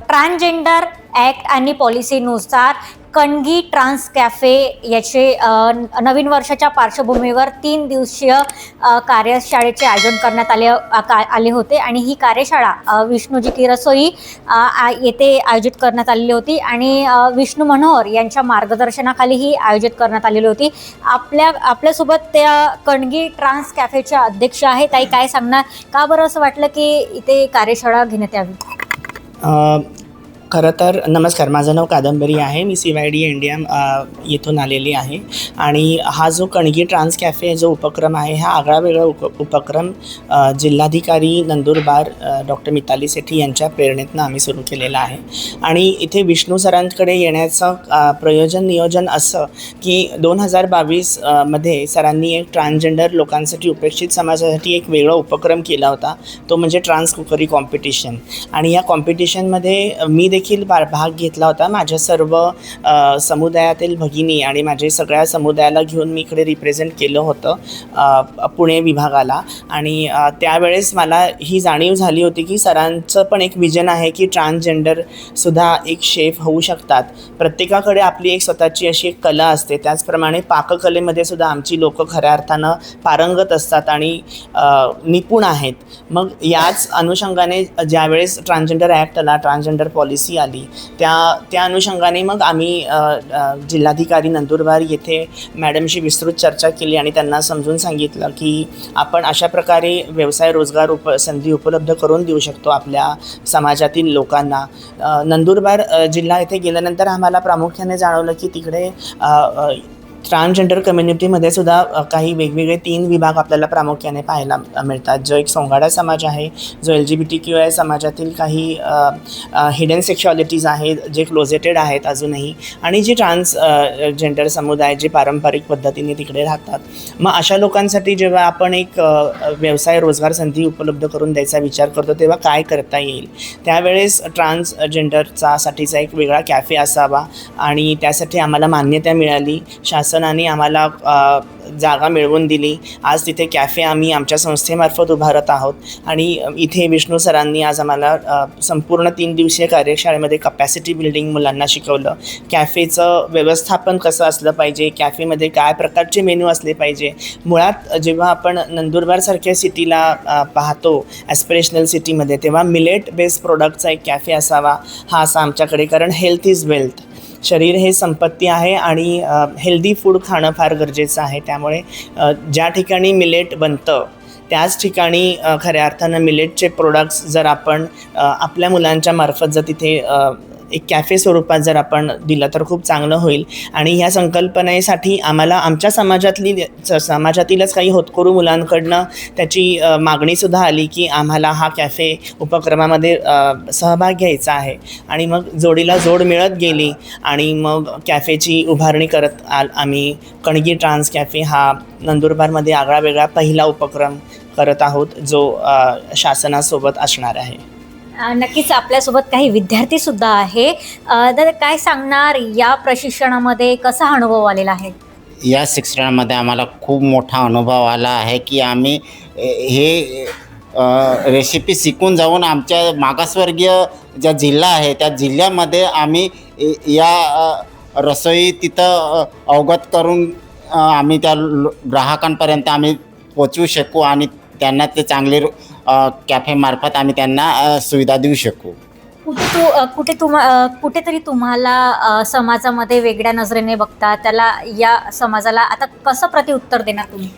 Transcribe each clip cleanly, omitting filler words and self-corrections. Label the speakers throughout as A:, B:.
A: Transgender act आणि पॉलिसीनुसार Kannagi trans cafe याचे नवीन वर्षाच्या पार्श्वभूमीवर 3 दिवसीय कार्यशाळेचे आयोजन करण्यात आले होते आणि ही कार्यशाळा विष्णूजी की रसोई येथे आयोजित करण्यात आलेली होती आणि विष्णू मनोहर यांच्या मार्गदर्शनाखाली ही आयोजित करण्यात आलेली होती। आपल्यासोबत त्या कणगी ट्रान्स कॅफेच्या अध्यक्ष आहे। ताई, काय सांगणार, का बरं असं वाटलं की इथे कार्यशाळा घेण्यात यावी?
B: खरं तर नमस्कार, माझं नाव कादंबरी आहे। मी CYD इंडिया येथून आलेली आहे आणि हा जो कणगी ट्रान्स कॅफे जो उपक्रम आहे हा आगळावेगळा उपक्रम जिल्हाधिकारी नंदुरबार डॉक्टर मिताली सेठी यांच्या प्रेरणेतनं आम्ही सुरू केलेला आहे। आणि इथे विष्णू सरांकडे येण्याचं प्रयोजन नियोजन असं की 2022 मध्ये सरांनी एक ट्रान्सजेंडर लोकांसाठी, उपेक्षित समाजासाठी एक वेगळा उपक्रम केला होता, तो म्हणजे ट्रान्स कुकरी कॉम्पिटिशन। आणि या कॉम्पिटिशनमध्ये मी देखील भाग घेतला होता। माझ्या सर्व समुदायातील भगिनी आणि माझे सगळ्या समुदायाला घेऊन मी इकडे रिप्रेझेंट केलं होतं पुणे विभागाला। आणि त्यावेळेस मला ही जाणीव झाली होती की सरांचं पण एक विजन आहे की ट्रान्सजेंडरसुद्धा एक शेफ होऊ शकतात। प्रत्येकाकडे आपली एक स्वतःची अशी एक कला असते, त्याचप्रमाणे पाककलेमध्ये सुद्धा आमची लोकं खऱ्या अर्थानं पारंगत असतात आणि निपुण आहेत। मग याच अनुषंगाने ज्यावेळेस ट्रान्सजेंडर ॲक्ट आला, ट्रान्सजेंडर पॉलिसी आली, त्या अनुषंगाने मग आम्ही जिल्हाधिकारी नंदुरबार येथे मॅडमशी विस्तृत चर्चा केली आणि त्यांना समजून सांगितलं की आपण अशा प्रकारे व्यवसाय रोजगार संधी उपलब्ध करून देऊ शकतो आपल्या समाजातील लोकांना। नंदुरबार जिल्हा येथे गेल्यानंतर आम्हाला प्रामुख्याने जाणवलं की तिकडे ट्रान्सजेंडर कम्युनिटीमध्ये सुद्धा काही वेगवेगळे 3 विभाग आपल्याला प्रामुख्याने पाहायला मिळतात। जो एक सोंगाडा समाज आहे, जो LGBTQI समाजातील काही हिडन सेक्शुअलिटीज आहेत जे क्लोजेटेड आहेत अजूनही, आणि जे ट्रान्सजेंडर समुदाय जे पारंपरिक पद्धतीने तिकडे राहतात। मग अशा लोकांसाठी जेव्हा आपण एक व्यवसाय रोजगार संधी उपलब्ध करून द्यायचा विचार करतो तेव्हा काय करता येईल, त्यावेळेस ट्रान्सजेंडरचासाठीचा एक वेगळा कॅफे असावा आणि त्यासाठी आम्हाला मान्यता मिळाली। शासनाने आम्हाला जागा मिळवून दिली। आज तिथे कॅफे आम्ही आमच्या संस्थेमार्फत उभारत आहोत आणि इथे विष्णू सरांनी आज आम्हाला संपूर्ण 3 दिवसीय कार्यशाळेमध्ये कपॅसिटी बिल्डिंग मुलांना शिकवलं। कॅफेचं व्यवस्थापन कसं असलं पाहिजे, कॅफेमध्ये काय प्रकारचे मेनू असले पाहिजे। मुळात जेव्हा आपण नंदुरबारसारख्या सिटीला पाहतो ॲस्पिरेशनल सिटीमध्ये, तेव्हा मिलेट बेस्ड प्रोडक्टचा एक कॅफे असावा हा असा आमच्याकडे, कारण हेल्थ इज वेल्थ, शरीर हे संपत्ती आहे आणि हेल्दी फूड खाणं फार गरजेचं आहे। त्यामुळे ज्या ठिकाणी मिलेट बनतं त्याच ठिकाणी खऱ्या अर्थानं मिलेटचे प्रोडक्ट्स जर आपण आपल्या मुलांच्या मार्फत जर तिथे एक कॅफे स्वरूपात जर आपण दिलं तर खूप चांगलं होईल। आणि ह्या संकल्पनेसाठी आम्हाला आमच्या समाजातीलच काही होतकरू मुलांकडनं त्याची मागणीसुद्धा आली की आम्हाला हा कॅफे उपक्रमामध्ये सहभाग घ्यायचा आहे। आणि मग जोडीला जोड मिळत गेली आणि मग कॅफेची उभारणी करत आम्ही कणगी ट्रान्स कॅफे हा नंदुरबारमध्ये आगळावेगळा पहिला उपक्रम करत आहोत जो शासनासोबत असणार आहे।
A: नक्कीच आपल्यासोबत काही विद्यार्थीसुद्धा आहे। तर काय सांगणार, या प्रशिक्षणामध्ये कसा अनुभव आलेला आहे?
C: या शिक्षणामध्ये आम्हाला खूप मोठा अनुभव आला आहे की आम्ही हे रेसिपी शिकून जाऊन आमच्या मागासवर्गीय ज्या जिल्हा आहे त्या जिल्ह्यामध्ये आम्ही या रसोई तिथं अवगत करून आम्ही त्या ग्राहकांपर्यंत आम्ही पोचवू शकू आणि त्यांना ते चांगले कॅफेमार्फत आम्ही त्यांना सुविधा देऊ शकू।
A: कुठेतरी तुम्हाला समाजामध्ये वेगळ्या नजरेने बघता, त्याला या समाजाला आता कसं प्रत्युत्तर देणार तुम्ही?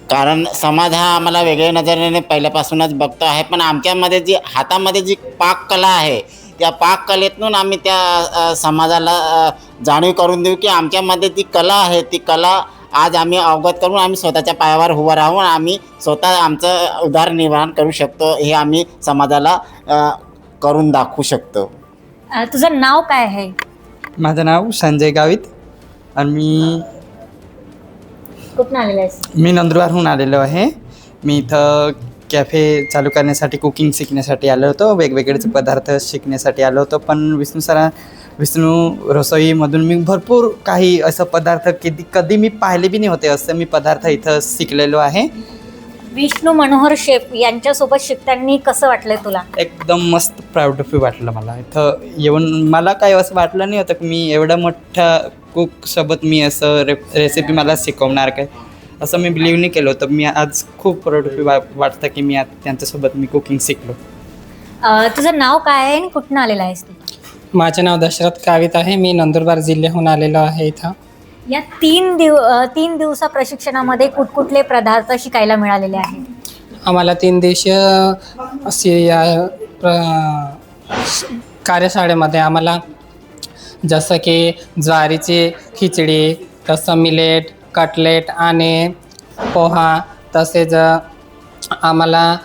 C: कारण समाज हा आम्हाला वेगळ्या नजरेने पहिल्यापासूनच बघतो आहे, पण आमच्यामध्ये जी हातामध्ये जी पाककला आहे त्या पाककलेतून आम्ही त्या समाजाला जाणीव करून देऊ की आमच्यामध्ये जी कला आहे ती कला आज आम्ही अवगत करून आम्ही स्वतःच्या पायावर उभं राहून आम्ही स्वतः आमचं उदरनिर्वाह करू शकतो, हे आम्ही समाजाला करून दाखवू शकतो।
A: तुझं नाव काय आहे?
D: माझं नाव संजय गावित आणि मी
A: कुठून आलेला आहेस?
D: मी नंदुरबारहून आलेलो आहे। मी इथं कॅफे चालू करण्यासाठी, कुकिंग शिकण्यासाठी आलो होतो, वेगवेगळे पदार्थ शिकण्यासाठी आलो होतो। पण विष्णू रसोईमधून मी भरपूर काही असं पदार्थ कधी मी पाहिले बी नाही होते, असं मी पदार्थ इथं शिकलेलो आहे।
A: विष्णू मनोहर शेफ यांच्यासोबत शिकताना कसं वाटलंय तुला?
D: एकदम मस्त प्राऊड फील वाटलं मला इथं येऊन. मला काही असं वाटलं नाही होतं की मी एवढ्या मोठ्या कुकसोबत मी असं रेसिपी मला शिकवणार काय, असं मी बिलीव्ह नाही केलं होतं. मी आज खूप प्राऊड फील वाटतं की मी आज त्यांच्यासोबत मी कुकिंग शिकलो.
A: तुझं नाव काय आहे आणि कुठनं आलेलं आहेस तू?
E: माझे नाव दशरथ कावित आहे. मी नंदुरबार जिल्ह्याहून आलेलो आहे इथं.
A: या 3 दिवसा प्रशिक्षणामध्ये कुठकुठले पदार्थ शिकायला मिळालेले आहेत?
E: आम्हाला 3 दिवसीय अशी या कार्यशाळेमध्ये आम्हाला जसं की ज्वारीची खिचडी, तसं मिलेट, कटलेट आणि पोहा, तसेच आम्हाला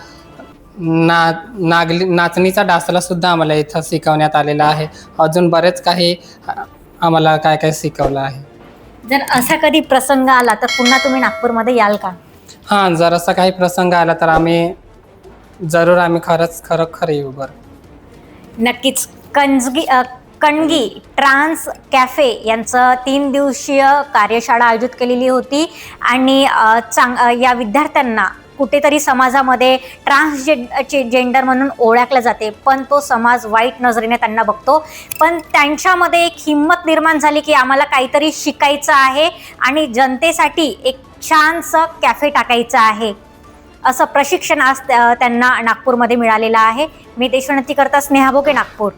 E: नाचणीचा डासलासुद्धा आम्हाला इथं शिकवण्यात आलेला आहे. अजून बरेच काही आम्हाला काय काय शिकवलं आहे.
A: जर असा कधी प्रसंग आला तर पुन्हा तुम्ही नागपूरमध्ये याल का?
E: हां, जर असा काही प्रसंग आला तर आम्ही खरं येऊ. बरं,
A: नक्कीच. कणगी ट्रान्स कॅफे यांचं 3 दिवसीय कार्यशाळा आयोजित केलेली होती आणि या विद्यार्थ्यांना कुठेतरी समाजामध्ये जेंडर म्हणून ओळखलं जाते, पण तो समाज वाईट नजरेने त्यांना बघतो. पण त्यांच्यामध्ये एक हिंमत निर्माण झाली की आम्हाला काहीतरी शिकायचं आहे आणि जनतेसाठी एक छानसं कॅफे टाकायचं आहे, असं प्रशिक्षण आज त्यांना नागपूरमध्ये मिळालेलं आहे. मी देशोन्नती करता स्नेहा बोके, नागपूर.